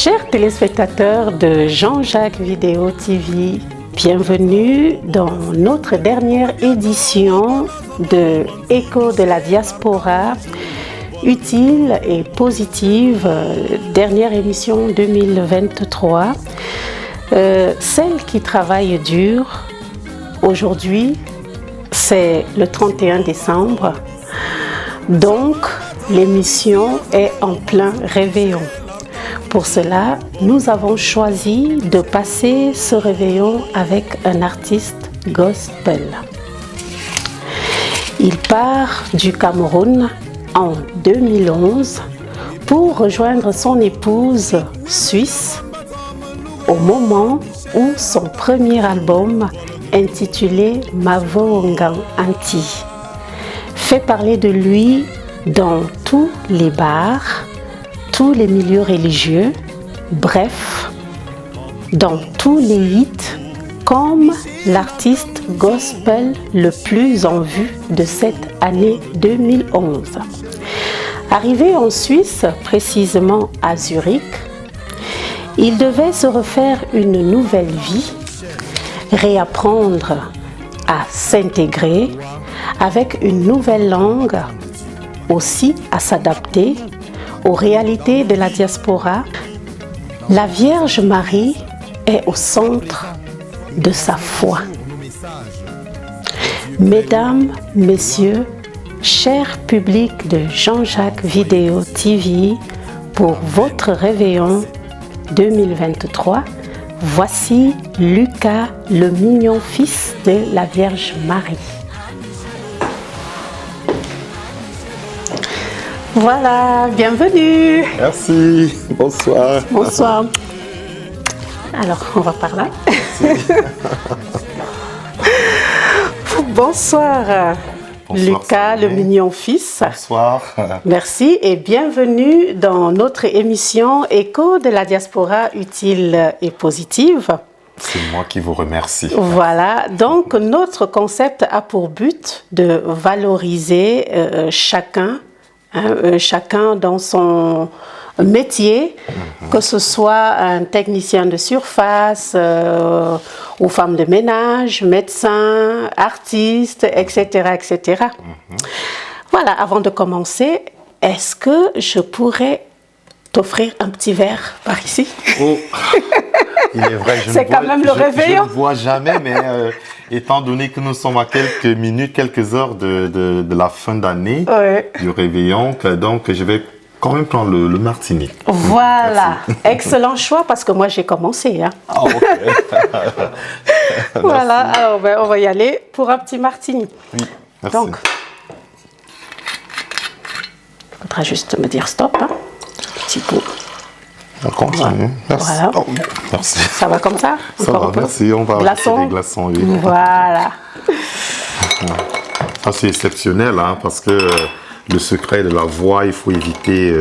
Chers téléspectateurs de Jean-Jacques Vidéo TV, bienvenue dans notre dernière édition de Écho de la diaspora, utile et positive, dernière émission 2023. Celle qui travaille dur, aujourd'hui, c'est le 31 décembre, donc l'émission est en plein réveillon. Pour cela, nous avons choisi de passer ce réveillon avec un artiste gospel. Il part du Cameroun en 2011 pour rejoindre son épouse suisse au moment où son premier album intitulé Mavongan Anti fait parler de lui dans tous les bars, tous les milieux religieux, bref, dans tous les hits, comme l'artiste gospel le plus en vue de cette année 2011. Arrivé en Suisse, précisément à Zurich, il devait se refaire une nouvelle vie, réapprendre à s'intégrer avec une nouvelle langue, aussi à s'adapter aux réalités de la diaspora. La Vierge Marie est au centre de sa foi. Mesdames, Messieurs, chers publics de Jean-Jacques Vidéo TV, pour votre réveillon 2023, voici Lucas, le mignon fils de la Vierge Marie. Voilà, bienvenue. Merci, bonsoir. Bonsoir. Alors, on va par là. Bonsoir, Lucas, le mignon fils. Bonsoir. Merci et bienvenue dans notre émission Écho de la diaspora utile et positive. C'est moi qui vous remercie. Voilà, donc notre concept a pour but de valoriser chacun dans son métier, que ce soit un technicien de surface, ou femme de ménage, médecin, artiste, etc., etc. Voilà, avant de commencer, est-ce que je pourrais t'offrir un petit verre par ici? Oh, il est vrai, je ne vois jamais, mais étant donné que nous sommes à quelques minutes, quelques heures de la fin d'année, du réveillon, donc je vais quand même prendre le martini. Voilà, excellent choix parce que moi j'ai commencé. Hein. Ah, ok. Voilà, alors on va y aller pour un petit martini. Oui, merci. Donc, il faudra juste me dire stop. Hein. Petit coup. On continue. Merci. Voilà. Oh, merci. Ça va comme ça? Ça va, merci. On va glaçons. des glaçons. Oui. Voilà. Ça, c'est exceptionnel, hein, parce que le secret de la voix, il faut éviter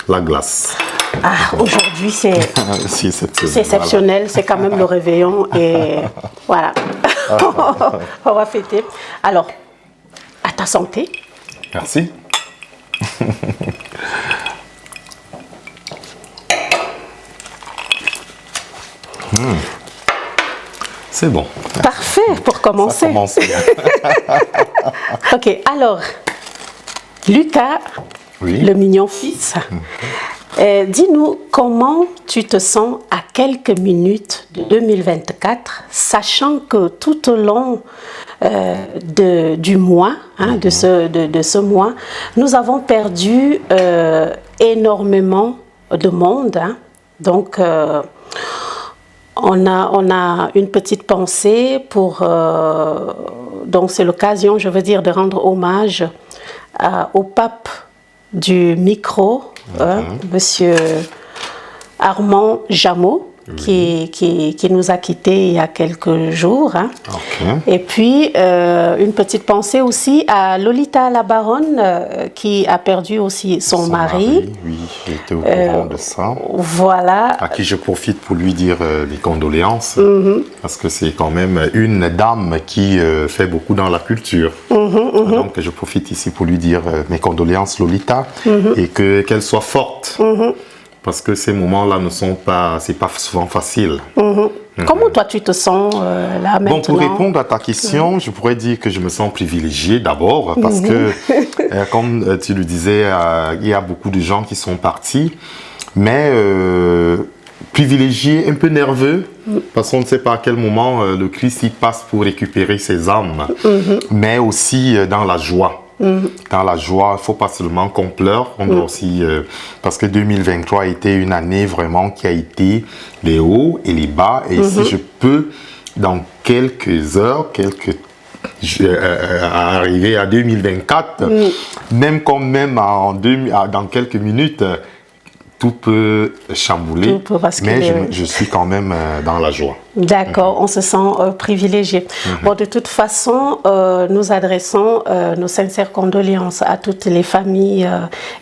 la glace. Ah, aujourd'hui, c'est exceptionnel. Voilà. C'est quand même le réveillon. Et voilà. On va fêter. Alors, à ta santé. Merci. C'est bon. Parfait pour commencer. Ça commence bien. Ok, alors, Lucas, oui. Le mignon fils, dis-nous comment tu te sens à quelques minutes de 2024, sachant que tout au long du mois, hein, de ce mois, nous avons perdu énormément de monde. Hein. Donc, on a une petite pensée pour... donc, c'est l'occasion, je veux dire, de rendre hommage au pape du micro, Monsieur Armand Jameau, qui nous a quittés il y a quelques jours. Hein. Et puis, une petite pensée aussi à Lolita la Baronne, qui a perdu aussi son mari. Oui, j'étais au courant de ça. Voilà. À qui je profite pour lui dire les condoléances, parce que c'est quand même une dame qui fait beaucoup dans la culture. Donc, je profite ici pour lui dire mes condoléances, Lolita, et qu'elle soit forte. parce que ces moments-là c'est pas souvent facile. Comment toi tu te sens là maintenant? Bon, pour répondre à ta question, je pourrais dire que je me sens privilégié d'abord parce que, comme tu le disais, il y a beaucoup de gens qui sont partis, mais privilégié, un peu nerveux, parce qu'on ne sait pas à quel moment le Christ y passe pour récupérer ses âmes, mais aussi dans la joie. Dans la joie, il ne faut pas seulement qu'on pleure, on doit aussi, parce que 2023 a été une année vraiment qui a été les hauts et les bas, et si je peux, dans quelques heures, arriver à 2024, même dans quelques minutes, tout peut chambouler, mais je suis quand même dans la joie. D'accord, on se sent privilégié. Bon, de toute façon, nous adressons nos sincères condoléances à toutes les familles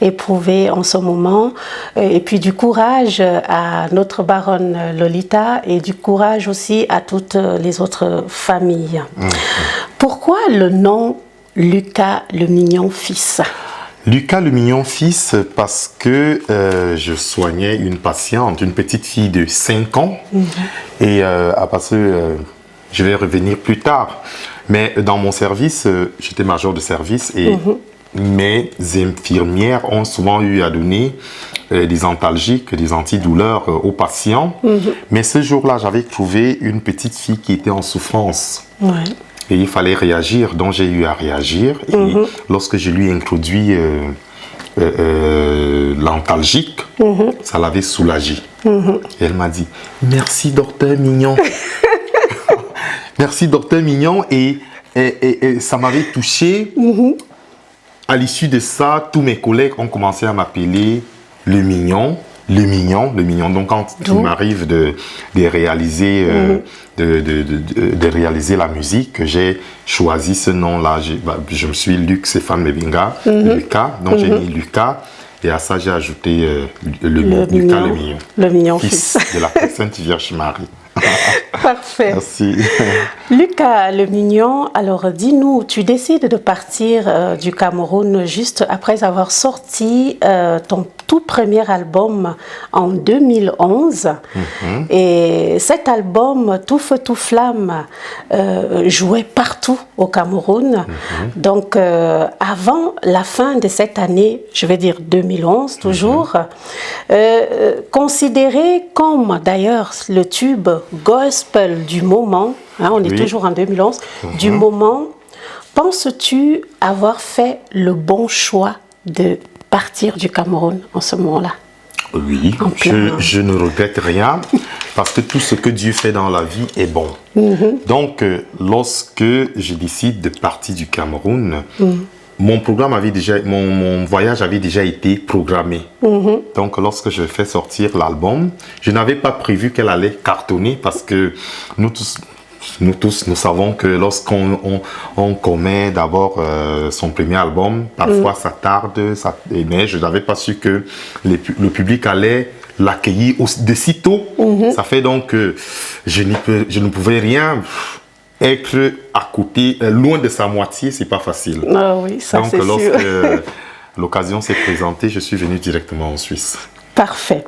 éprouvées en ce moment, et puis du courage à notre baronne Lolita, et du courage aussi à toutes les autres familles. Pourquoi le nom Lucas le Mignon fils? Lucas le Mignon fils, parce que je soignais une patiente, une petite fille de 5 ans, et parce que je vais revenir plus tard. Mais dans mon service, j'étais major de service, et mes infirmières ont souvent eu à donner des antalgiques, des antidouleurs aux patients. Mais ce jour-là, j'avais trouvé une petite fille qui était en souffrance. Et il fallait réagir, donc j'ai eu à réagir. Et lorsque je lui ai introduit l'antalgique, ça l'avait soulagée. Et elle m'a dit « Merci, docteur Mignon ». Merci, docteur Mignon. Et ça m'avait touché. À l'issue de ça, tous mes collègues ont commencé à m'appeler le Mignon. Le mignon. Donc, quand il m'arrive de réaliser, de réaliser la musique, j'ai choisi ce nom-là. Je me suis Luc Stéphane Mebinga, Lucas. Donc, j'ai mis Lucas. Et à ça, j'ai ajouté Lucas le Mignon. Le Mignon fils de la Sainte Vierge Marie. Parfait. Merci. Lucas le Mignon, alors dis-nous, tu décides de partir du Cameroun juste après avoir sorti ton tout premier album en 2011. Et cet album, Tout Feu, Tout Flamme, jouait partout au Cameroun. Donc, avant la fin de cette année, je vais dire 2011 toujours, considéré comme d'ailleurs le tube gospel du moment, hein, on est toujours en 2011, du moment, penses-tu avoir fait le bon choix de partir du Cameroun en ce moment-là? Oui, je ne regrette rien parce que tout ce que Dieu fait dans la vie est bon. Donc, lorsque je décide de partir du Cameroun, mon voyage avait déjà été programmé. Donc, lorsque je fais sortir l'album, je n'avais pas prévu qu'elle allait cartonner parce que nous savons que lorsqu'on commet d'abord son premier album, parfois ça tarde, mais je n'avais pas su que le public allait l'accueillir de si tôt. Ça fait donc que je ne pouvais rien être à côté, loin de sa moitié, c'est pas facile. Ah oui, ça c'est sûr. Donc lorsque l'occasion s'est présentée, je suis venu directement en Suisse. Parfait.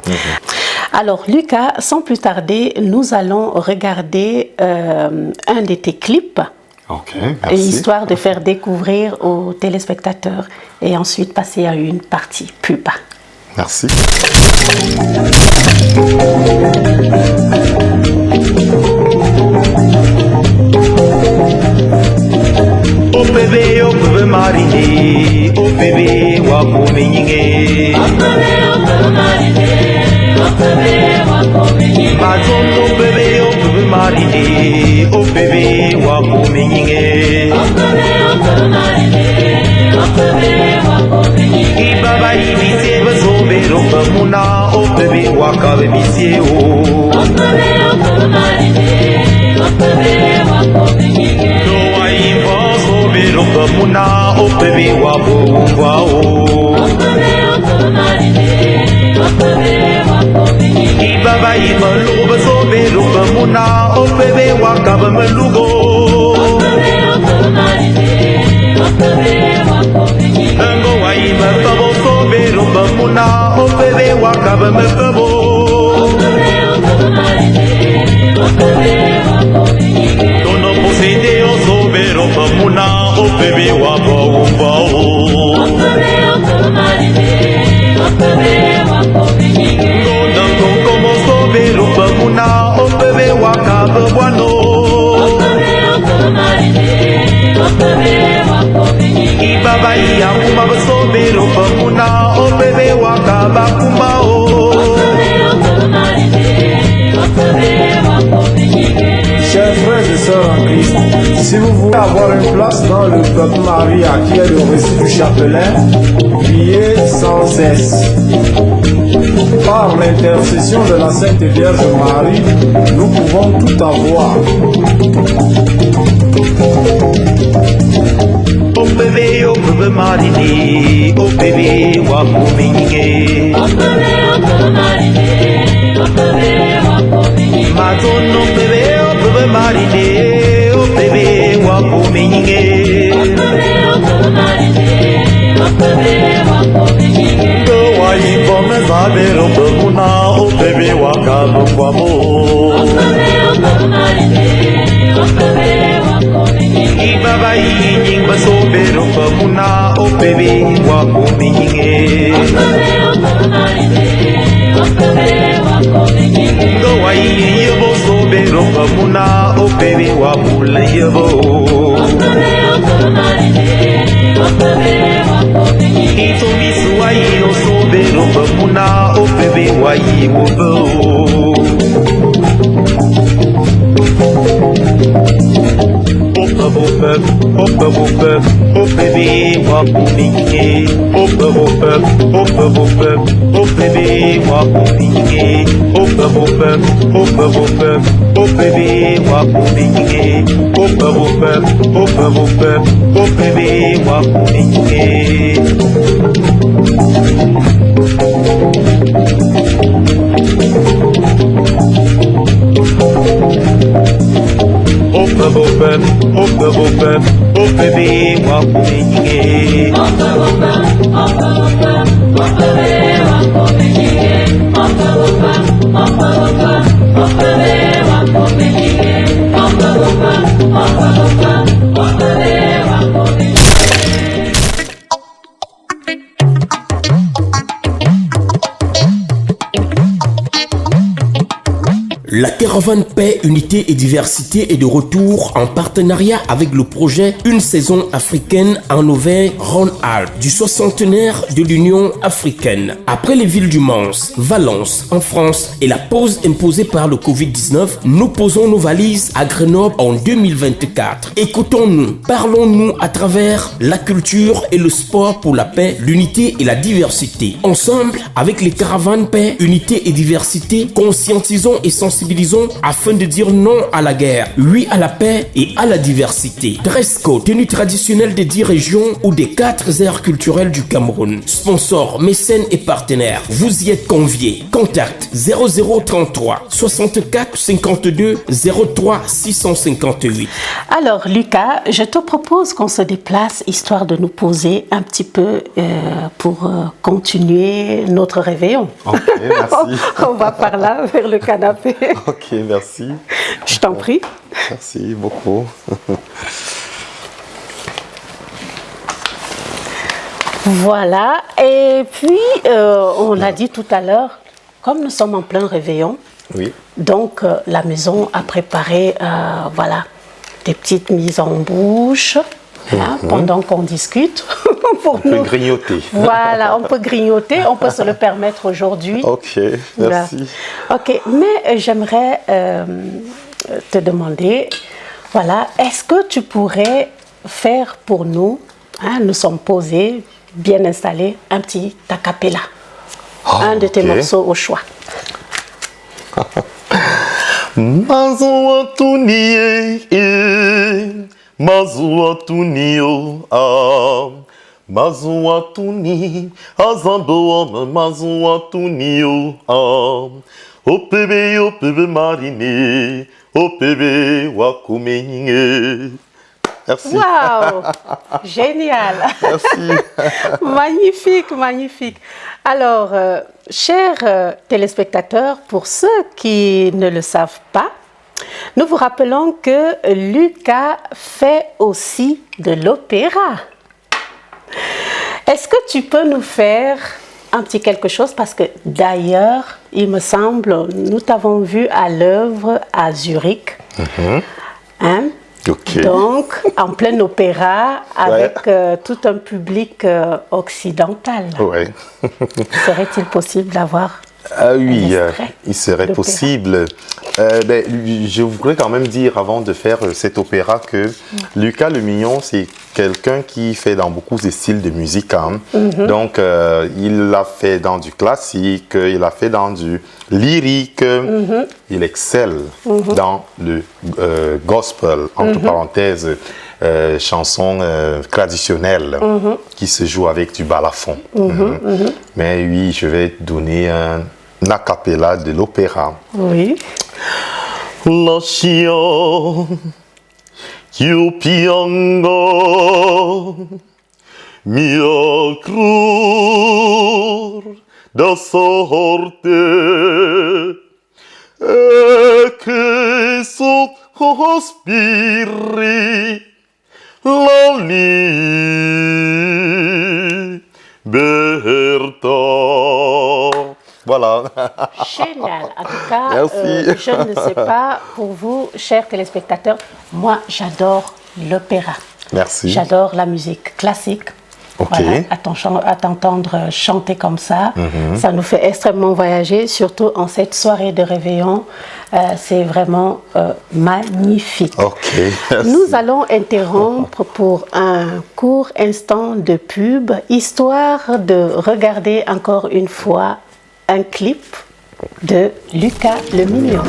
Alors Lucas, sans plus tarder, nous allons regarder un de tes clips. Ok, merci. Histoire de faire découvrir aux téléspectateurs et ensuite passer à une partie pub. Merci. OPV marine, OPV wako menyinge. OPV marine, OPV wako menyinge. Bazon OPV marine, OPV wako menyinge. OPV marine, OPV wako menyinge. Ibaba ibise bazobero bamuna, OPV waka bemisye o. OPV marine, OPV wako menyinge. No aimbo Beroka muna opebe wabo wao. Ibaba imaluba so beroka muna opebe wakaba malugo. Ango wa ima tabo so beroka muna muna opebe wakaba mekabo Tono posede osobero muna opebe wabao Ngonango como sobero muna opebe wakaba wano Ibaba iya kuma basobero muna opebe wakaba kumao Chers frères et sœurs en Christ, si vous voulez avoir une place dans le peuple Maria qui est le récit du chapelain, priez sans cesse. Par l'intercession de la Sainte Vierge Marie, nous pouvons tout avoir. Opebe marini, opebe wakuminge. Maton opebe marini, opebe wakuminge. Go ipo mezabero pemuna, opebe wakabu kwamo. Ibaba ying basobero pemuna, opebe wakuminge. Go yebo sobero pemuna, opebe wakula yebo. Ito misuai osobero pemuna, opebe wayi wobo. Opebe wakuminge. Opebe wakuminge. Opebe wakuminge. Opebe wakuminge. Opebe wakuminge. La caravane Paix, Unité et Diversité est de retour en partenariat avec le projet Une saison africaine en Auvergne-Rhône-Alpes du 60aire de l'Union africaine. Après les villes du Mans, Valence en France et la pause imposée par le Covid-19, nous posons nos valises à Grenoble en 2024. Écoutons-nous, parlons-nous à travers la culture et le sport pour la paix, l'unité et la diversité. Ensemble, avec les caravanes Paix, Unité et Diversité, conscientisons et sensibilisons afin de dire non à la guerre, oui à la paix et à la diversité. Dress code, tenue traditionnelle des 10 régions ou des 4 aires culturelles du Cameroun. Sponsors, mécènes et partenaires, vous y êtes conviés. Contact 0033 64 52 03 658. Alors Lucas, je te propose qu'on se déplace histoire de nous poser un petit peu pour continuer notre réveillon. Ok, merci. On va par là, vers le canapé. Ok, merci. Je t'en prie. Merci beaucoup. Voilà, et puis on l'a dit tout à l'heure, comme nous sommes en plein réveillon, Oui. donc la maison a préparé voilà, des petites mises en bouche pendant qu'on discute. On peut grignoter. Voilà, on peut grignoter, on peut se le permettre aujourd'hui. Ok, merci. Ok, mais j'aimerais te demander, voilà, est-ce que tu pourrais faire pour nous, nous sommes posés, bien installés, un petit a cappella, un de tes morceaux au choix. Mazuatuni, azando mazuatuni opebe marine, opebe wakumenye. Merci. Waouh, génial. Merci. Magnifique, magnifique. Alors, chers téléspectateurs, pour ceux qui ne le savent pas, nous vous rappelons que Lucas fait aussi de l'opéra. Est-ce que tu peux nous faire un petit quelque chose? Parce que d'ailleurs, il me semble, nous t'avons vu à l'œuvre à Zurich. Hein? Okay. Donc, en plein opéra, avec tout un public occidental. Ouais. Serait-il possible d'avoir oui, il serait possible. Je voudrais quand même dire, avant de faire cet opéra, que Lucas Le Mignon, c'est quelqu'un qui fait dans beaucoup de styles de musique. Hein. Donc, il l'a fait dans du classique, il a fait dans du lyrique. Il excelle dans le gospel, entre parenthèses, chansons traditionnelles qui se jouent avec du balafon. Mais oui, je vais donner un a cappella de l'opéra. Oui. La chien qui piango mia crur da sorte e che sospiri la libertà. Voilà. Génial. En tout cas, merci. Je ne sais pas pour vous, chers téléspectateurs, moi j'adore l'opéra. Merci. J'adore la musique classique. Okay. Voilà, à t'entendre chanter comme ça, ça nous fait extrêmement voyager, surtout en cette soirée de réveillon. C'est vraiment magnifique. Okay, nous allons interrompre pour un court instant de pub, histoire de regarder encore une fois un clip de Lucas Le Mignon.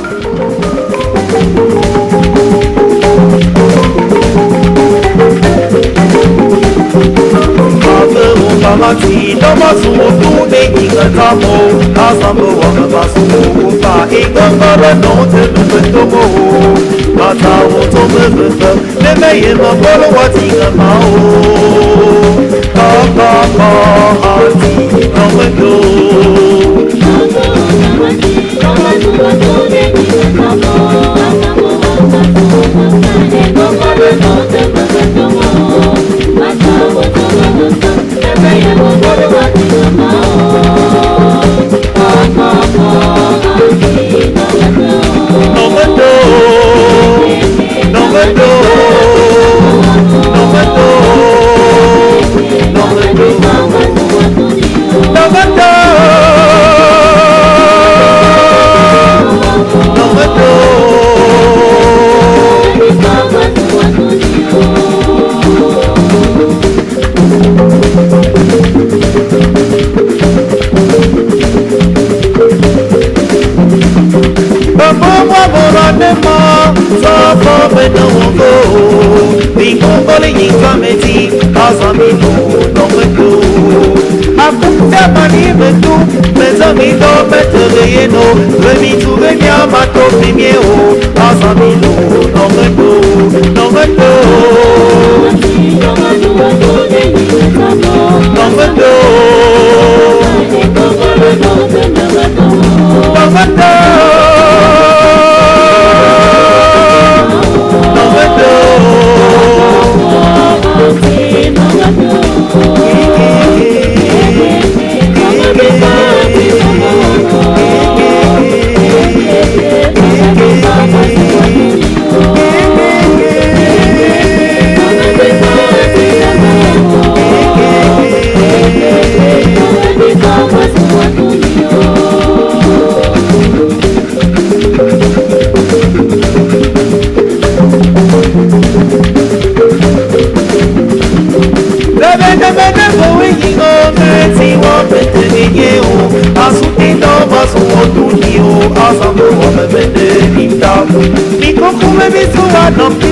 Don't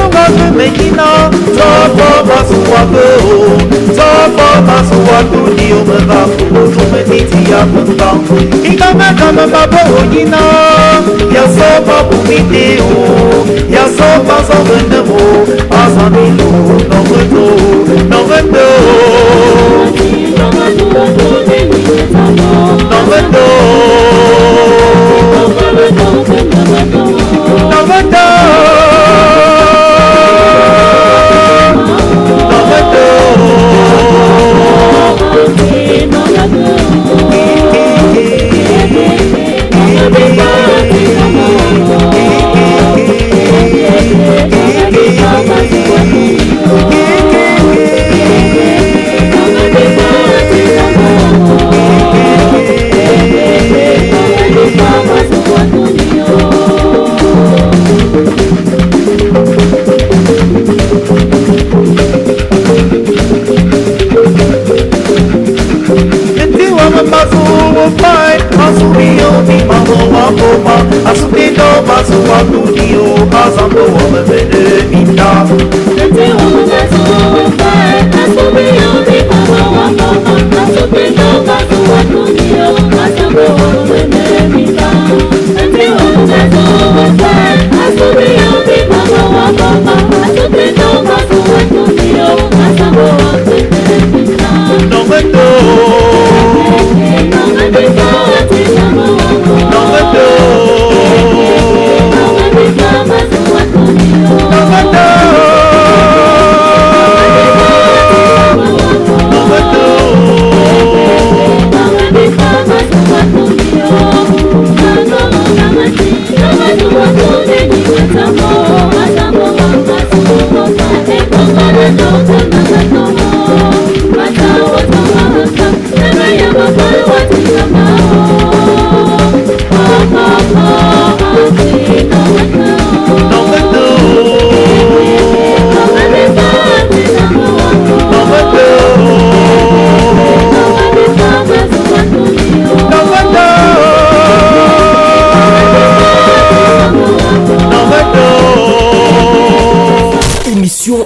nunga femenina Sopo masuwago Sopo masuwago Dio merafu Tumediti ya mungam Ingame kame babo onyina Ya sopa pumiteo Ya sopa zongenemo Asamilo Nongendo Nongendo Nongendo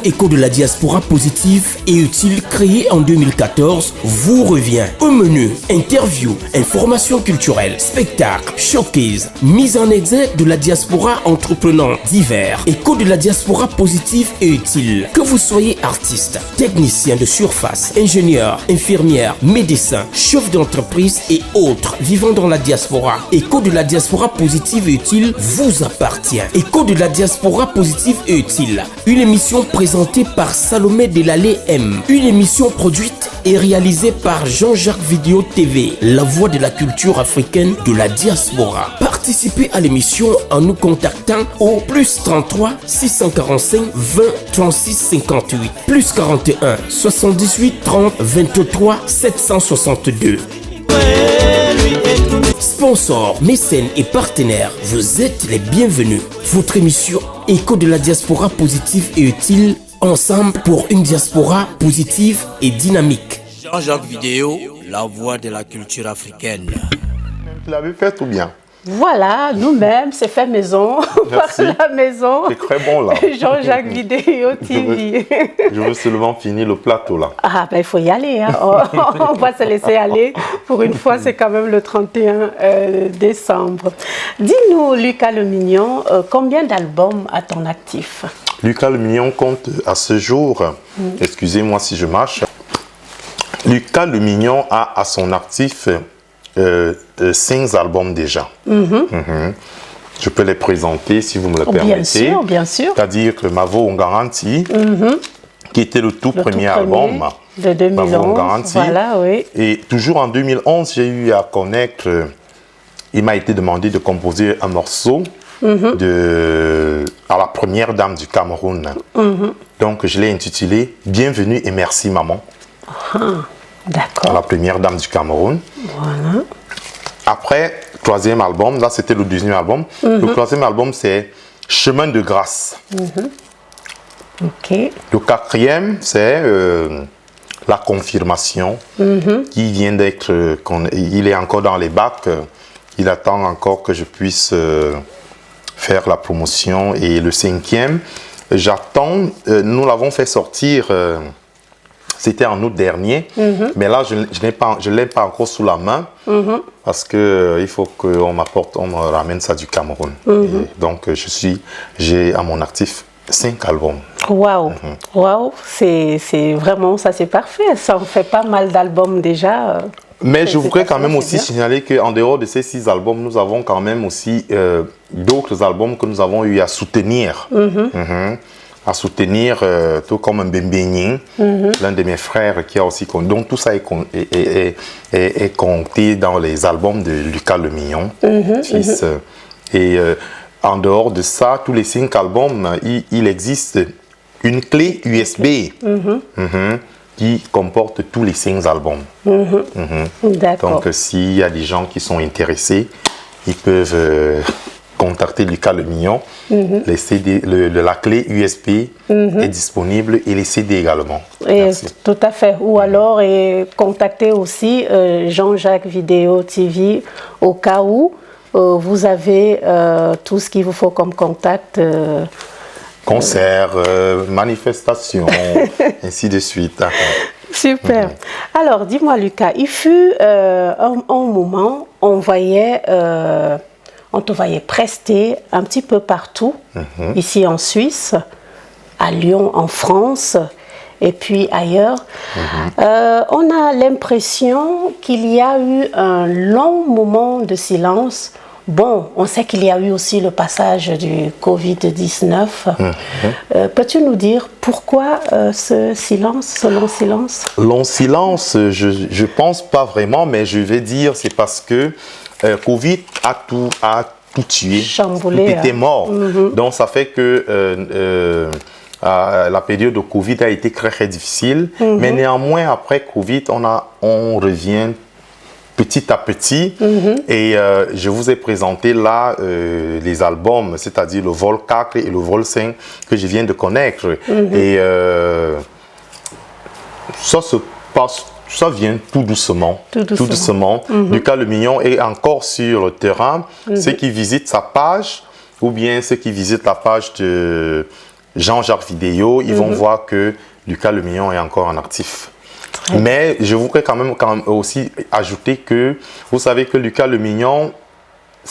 Écho de la diaspora positive et utile créé en 2014 vous revient. Au menu, interview, informations culturelles, spectacles, showcase, mise en exergue de la diaspora entreprenant divers. Écho de la diaspora positive et utile. Que vous soyez artiste, technicien de surface, ingénieur, infirmière, médecin, chef d'entreprise et autres vivant dans la diaspora. Écho de la diaspora positive et utile vous appartient. Écho de la diaspora positive et utile. Une émission présentée par Salomé Delalé M. Une émission produite et réalisée par Jean-Jacques Vidéo TV, la voix de la culture africaine de la diaspora. Participez à l'émission en nous contactant au plus 33 645 20 36 58 plus 41 78 30 23 762. Sponsors, mécènes et partenaires, vous êtes les bienvenus. Votre émission Écho de la diaspora positive et utile, ensemble pour une diaspora positive et dynamique. Jean-Jacques Vidéo, la voix de la culture africaine. Tu l'avais fait ou bien? Voilà, nous-mêmes, c'est fait maison, par la maison. C'est très bon là. Jean-Jacques Vidéo TV. Je veux seulement finir le plateau là. Ah ben il faut y aller, hein. On va se laisser aller. Pour une fois, c'est quand même le 31 décembre. Dis-nous, Lucas Le Mignon, combien d'albums à ton actif? Lucas Le Mignon compte à ce jour, excusez-moi si je marche, Lucas Le Mignon a à son actif 5 albums déjà. Je peux les présenter si vous me le permettez. Bien sûr, bien sûr. C'est-à-dire que Mavo On Garanti, qui était le tout premier album de 2011. Mavo On Garanti. Voilà, oui. Et toujours en 2011, j'ai eu à connaître, il m'a été demandé de composer un morceau à la première dame du Cameroun. Donc je l'ai intitulé Bienvenue et merci maman. D'accord. À la première dame du Cameroun. Voilà. Après, troisième album, là c'était le deuxième album. Le troisième album c'est Chemin de grâce. Ok. Le quatrième c'est La confirmation qui vient d'être, il est encore dans les bacs. Il attend encore que je puisse faire la promotion. Et le cinquième j'attends, nous l'avons fait sortir, c'était en août dernier, mais là, je ne l'ai pas encore sous la main, parce qu'il faut qu'on me ramène ça du Cameroun. Et donc, j'ai à mon actif 5 albums. Waouh, waouh, c'est vraiment, ça c'est parfait, ça en fait pas mal d'albums déjà. Mais je voudrais quand même aussi signaler qu'en dehors de ces 6 albums, nous avons quand même aussi d'autres albums que nous avons eu à soutenir. À soutenir, tout comme Mbembenyin, l'un de mes frères qui a aussi compté. Donc tout ça est compté dans les albums de Lucas Lemillon, fils. Et en dehors de ça, tous les 5 albums, il existe une clé USB qui comporte tous les 5 albums. Donc s'il y a des gens qui sont intéressés, ils peuvent contacter Lucas Lemillon. Les CD, la clé USB est disponible et les CD également. Tout à fait. Ou alors contacter aussi Jean-Jacques Vidéo TV au cas où vous avez tout ce qu'il vous faut comme contact. Concerts, manifestations, ainsi de suite. Super. Alors, dis-moi Lucas, il fut un moment, on te voyait prester un petit peu partout, ici en Suisse, à Lyon, en France, et puis ailleurs. On a l'impression qu'il y a eu un long moment de silence. Bon, on sait qu'il y a eu aussi le passage du Covid-19. Peux-tu nous dire pourquoi ce silence, ce long silence? Long silence, je ne pense pas vraiment, mais je vais dire c'est parce que Covid a tout tué, chamboulé, tout était mort. Donc ça fait que la période de Covid a été très, très difficile. Mais néanmoins, après Covid, on revient petit à petit. Et je vous ai présenté là les albums, c'est-à-dire le vol 4 et le vol 5 que je viens de connaître. Et ça se passe. Ça vient tout doucement. Tout doucement. Lucas Lemillon est encore sur le terrain. Ceux qui visitent sa page, ou bien ceux qui visitent la page de Jean-Jacques Vidéo, ils vont voir que Lucas Lemillon est encore en actif. Mais je voudrais quand même aussi ajouter que vous savez que Lucas Lemillon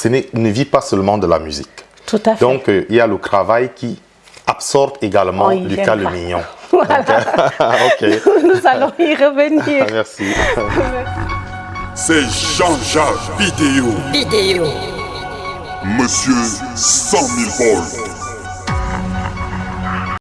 ne vit pas seulement de la musique. Tout à fait. Donc il y a le travail qui absorbe également Lucas Lemillon. Voilà. Nous allons y revenir. Merci. C'est Jean-Jacques Vidéo. Monsieur 100 000 volts.